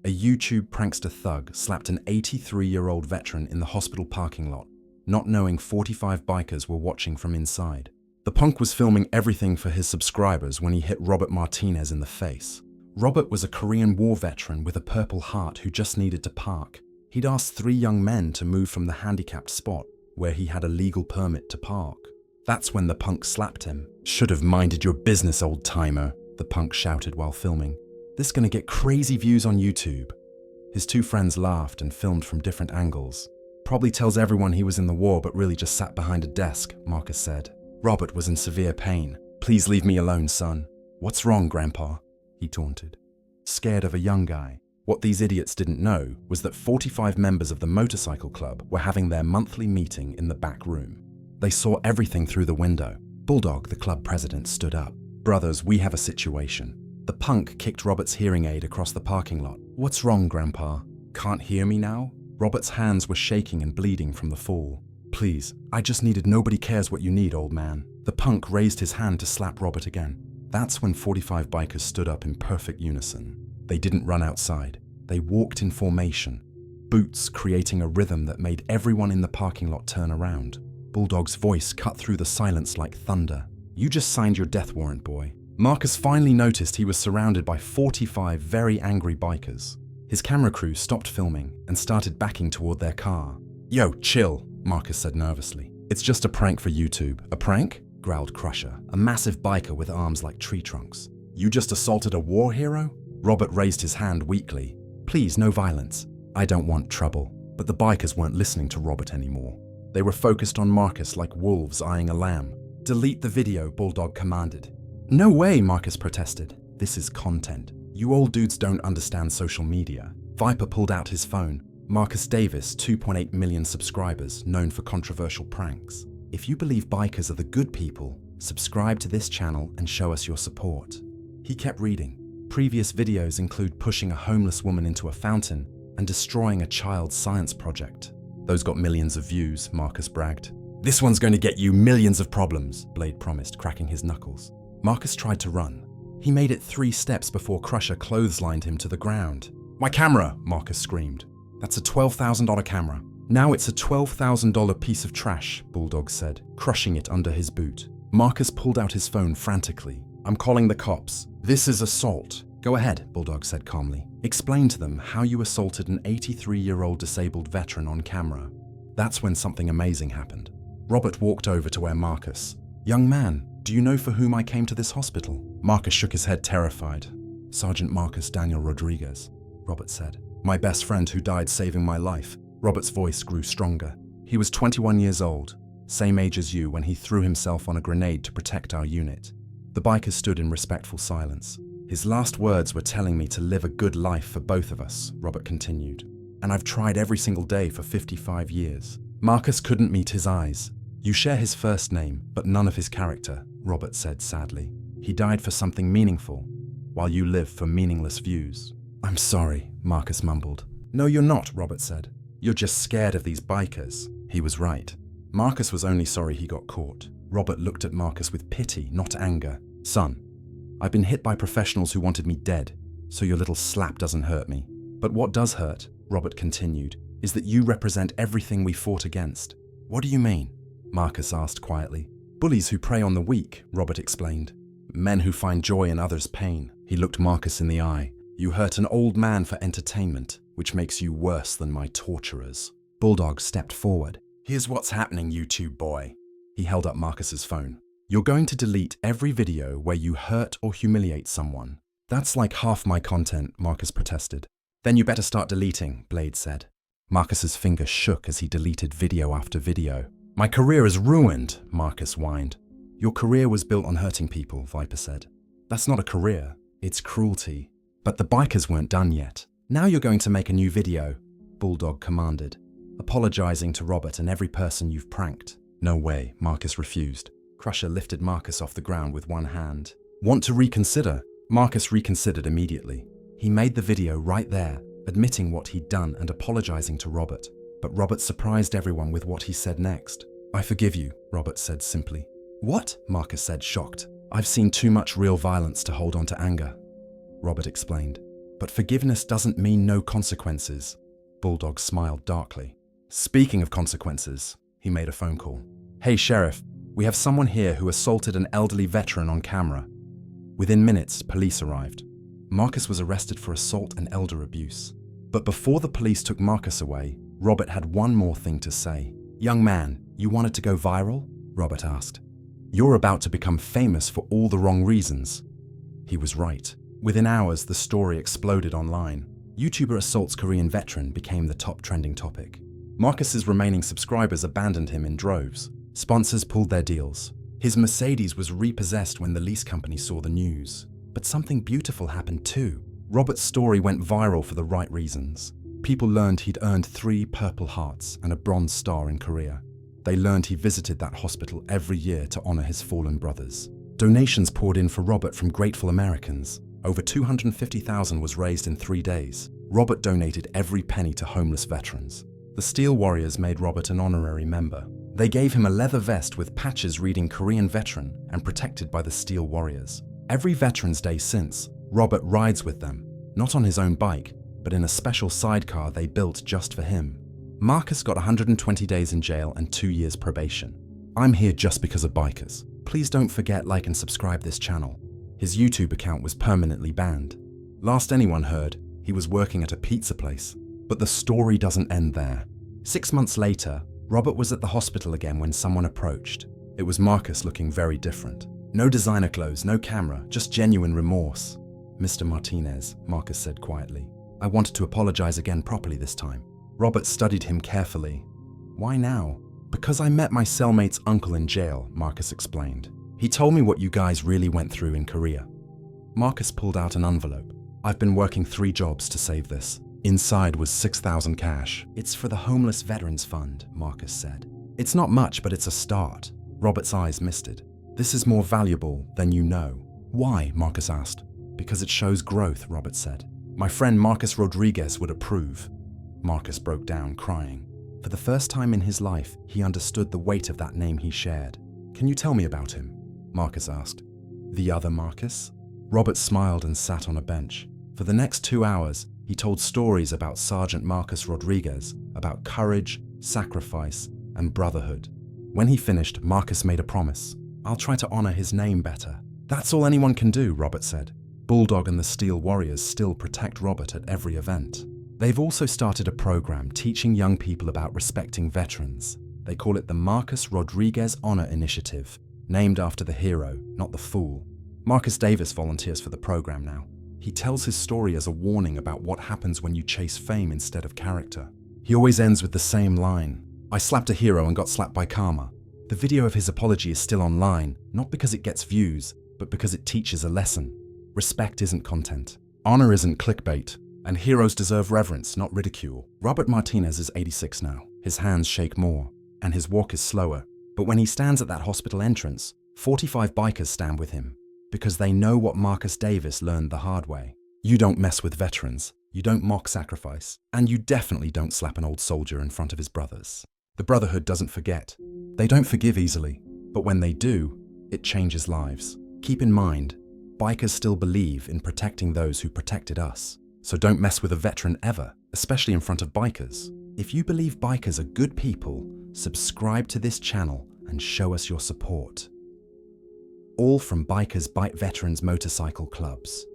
A YouTube prankster thug slapped an 83-year-old veteran in the hospital parking lot, not knowing 45 bikers were watching from inside. The punk was filming everything for his subscribers when he hit Robert Martinez in the face. Robert was a Korean War veteran with a Purple Heart who just needed to park. He'd asked 3 young men to move from the handicapped spot where he had a legal permit to park. That's when the punk slapped him. "Should have minded your business, old-timer," the punk shouted while filming. "This gonna get crazy views on YouTube." His 2 friends laughed and filmed from different angles. "Probably tells everyone he was in the war but really just sat behind a desk," Marcus said. Robert was in severe pain. "Please leave me alone, son." "What's wrong, Grandpa?" he taunted. Scared of a young guy. What these idiots didn't know was that 45 members of the motorcycle club were having their monthly meeting in the back room. They saw everything through the window. Bulldog, the club president, stood up. "Brothers, we have a situation." The punk kicked Robert's hearing aid across the parking lot. "What's wrong, Grandpa? Can't hear me now?" Robert's hands were shaking and bleeding from the fall. "Please, I just needed nobody cares what you need, old man." The punk raised his hand to slap Robert again. That's when 45 bikers stood up in perfect unison. They didn't run outside. They walked in formation, boots creating a rhythm that made everyone in the parking lot turn around. Bulldog's voice cut through the silence like thunder. "You just signed your death warrant, boy." Marcus finally noticed he was surrounded by 45 very angry bikers. His camera crew stopped filming and started backing toward their car. "Yo, chill," Marcus said nervously. "It's just a prank for YouTube." "A prank?" growled Crusher, a massive biker with arms like tree trunks. "You just assaulted a war hero?" Robert raised his hand weakly. "Please, no violence. I don't want trouble." But the bikers weren't listening to Robert anymore. They were focused on Marcus like wolves eyeing a lamb. "Delete the video," Bulldog commanded. "No way," Marcus protested. "This is content. You old dudes don't understand social media." Viper pulled out his phone. Marcus Davis, 2.8 million subscribers, known for controversial pranks. "If you believe bikers are the good people, subscribe to this channel and show us your support." He kept reading. Previous videos include pushing a homeless woman into a fountain and destroying a child's science project. "Those got millions of views," Marcus bragged. "This one's going to get you millions of problems," Blade promised, cracking his knuckles. Marcus tried to run. He made it 3 steps before Crusher clotheslined him to the ground. "My camera!" Marcus screamed. "That's a $12,000 camera." "Now it's a $12,000 piece of trash," Bulldog said, crushing it under his boot. Marcus pulled out his phone frantically. "I'm calling the cops. This is assault." "Go ahead," Bulldog said calmly. "Explain to them how you assaulted an 83-year-old disabled veteran on camera." That's when something amazing happened. Robert walked over to where Marcus. "Young man, do you know for whom I came to this hospital?" Marcus shook his head terrified. "Sergeant Marcus Daniel Rodriguez," Robert said. "My best friend who died saving my life." Robert's voice grew stronger. "He was 21 years old, same age as you when he threw himself on a grenade to protect our unit." The bikers stood in respectful silence. "His last words were telling me to live a good life for both of us," Robert continued. "And I've tried every single day for 55 years. Marcus couldn't meet his eyes. "You share his first name, but none of his character," Robert said sadly. "He died for something meaningful, while you live for meaningless views." "I'm sorry," Marcus mumbled. "No, you're not," Robert said. "You're just scared of these bikers." He was right. Marcus was only sorry he got caught. Robert looked at Marcus with pity, not anger. "Son, I've been hit by professionals who wanted me dead, so your little slap doesn't hurt me. But what does hurt," Robert continued, "is that you represent everything we fought against." "What do you mean?" Marcus asked quietly. "Bullies who prey on the weak," Robert explained. "Men who find joy in others' pain." He looked Marcus in the eye. "You hurt an old man for entertainment, which makes you worse than my torturers." Bulldog stepped forward. "Here's what's happening, YouTube boy." He held up Marcus's phone. "You're going to delete every video where you hurt or humiliate someone." "That's like half my content," Marcus protested. "Then you better start deleting," Blade said. Marcus's finger shook as he deleted video after video. "My career is ruined," Marcus whined. "Your career was built on hurting people," Viper said. "That's not a career, it's cruelty." But the bikers weren't done yet. "Now you're going to make a new video," Bulldog commanded, apologizing to Robert and every person you've pranked. "No way," Marcus refused. Crusher lifted Marcus off the ground with one hand. "Want to reconsider?" Marcus reconsidered immediately. He made the video right there, admitting what he'd done and apologizing to Robert. But Robert surprised everyone with what he said next. "I forgive you," Robert said simply. "What?" Marcus said, shocked. "I've seen too much real violence to hold on to anger," Robert explained. But forgiveness doesn't mean no consequences. Bulldog smiled darkly. Speaking of consequences, he made a phone call. Hey, Sheriff, we have someone here who assaulted an elderly veteran on camera. Within minutes, police arrived. Marcus was arrested for assault and elder abuse. But before the police took Marcus away, Robert had one more thing to say. Young man, you wanted to go viral? Robert asked. You're about to become famous for all the wrong reasons. He was right. Within hours, the story exploded online. YouTuber assaults Korean veteran became the top trending topic. Marcus's remaining subscribers abandoned him in droves. Sponsors pulled their deals. His Mercedes was repossessed when the lease company saw the news. But something beautiful happened too. Robert's story went viral for the right reasons. People learned he'd earned 3 Purple Hearts and a Bronze Star in Korea. They learned he visited that hospital every year to honor his fallen brothers. Donations poured in for Robert from grateful Americans. Over $250,000 was raised in 3 days. Robert donated every penny to homeless veterans. The Steel Warriors made Robert an honorary member. They gave him a leather vest with patches reading Korean Veteran and protected by the Steel Warriors. Every Veterans Day since, Robert rides with them, not on his own bike, but in a special sidecar they built just for him. Marcus got 120 days in jail and 2 years probation. I'm here just because of bikers. Please don't forget, like and subscribe this channel. His YouTube account was permanently banned. Last anyone heard, he was working at a pizza place. But the story doesn't end there. 6 months later, Robert was at the hospital again when someone approached. It was Marcus looking very different. No designer clothes, no camera, just genuine remorse. Mr. Martinez, Marcus said quietly. I wanted to apologize again properly this time. Robert studied him carefully. Why now? Because I met my cellmate's uncle in jail, Marcus explained. He told me what you guys really went through in Korea. Marcus pulled out an envelope. I've been working 3 jobs to save this. Inside was $6,000 cash. It's for the Homeless Veterans Fund, Marcus said. It's not much, but it's a start. Robert's eyes misted. This is more valuable than you know. Why? Marcus asked. Because it shows growth, Robert said. My friend Marcus Rodriguez would approve. Marcus broke down, crying. For the first time in his life, he understood the weight of that name he shared. Can you tell me about him? Marcus asked. The other Marcus? Robert smiled and sat on a bench. For the next 2 hours, he told stories about Sergeant Marcus Rodriguez, about courage, sacrifice, and brotherhood. When he finished, Marcus made a promise. I'll try to honor his name better. That's all anyone can do, Robert said. Bulldog and the Steel Warriors still protect Robert at every event. They've also started a program teaching young people about respecting veterans. They call it the Marcus Rodriguez Honor Initiative, named after the hero, not the fool. Marcus Davis volunteers for the program now. He tells his story as a warning about what happens when you chase fame instead of character. He always ends with the same line. I slapped a hero and got slapped by karma. The video of his apology is still online, not because it gets views, but because it teaches a lesson. Respect isn't content. Honor isn't clickbait. And heroes deserve reverence, not ridicule. Robert Martinez is 86 now. His hands shake more, and his walk is slower. But when he stands at that hospital entrance, 45 bikers stand with him, because they know what Marcus Davis learned the hard way. You don't mess with veterans, you don't mock sacrifice, and you definitely don't slap an old soldier in front of his brothers. The Brotherhood doesn't forget. They don't forgive easily, but when they do, it changes lives. Keep in mind, bikers still believe in protecting those who protected us. So don't mess with a veteran ever, especially in front of bikers. If you believe bikers are good people, subscribe to this channel and show us your support. All from Bikers Bite Veterans Motorcycle Clubs.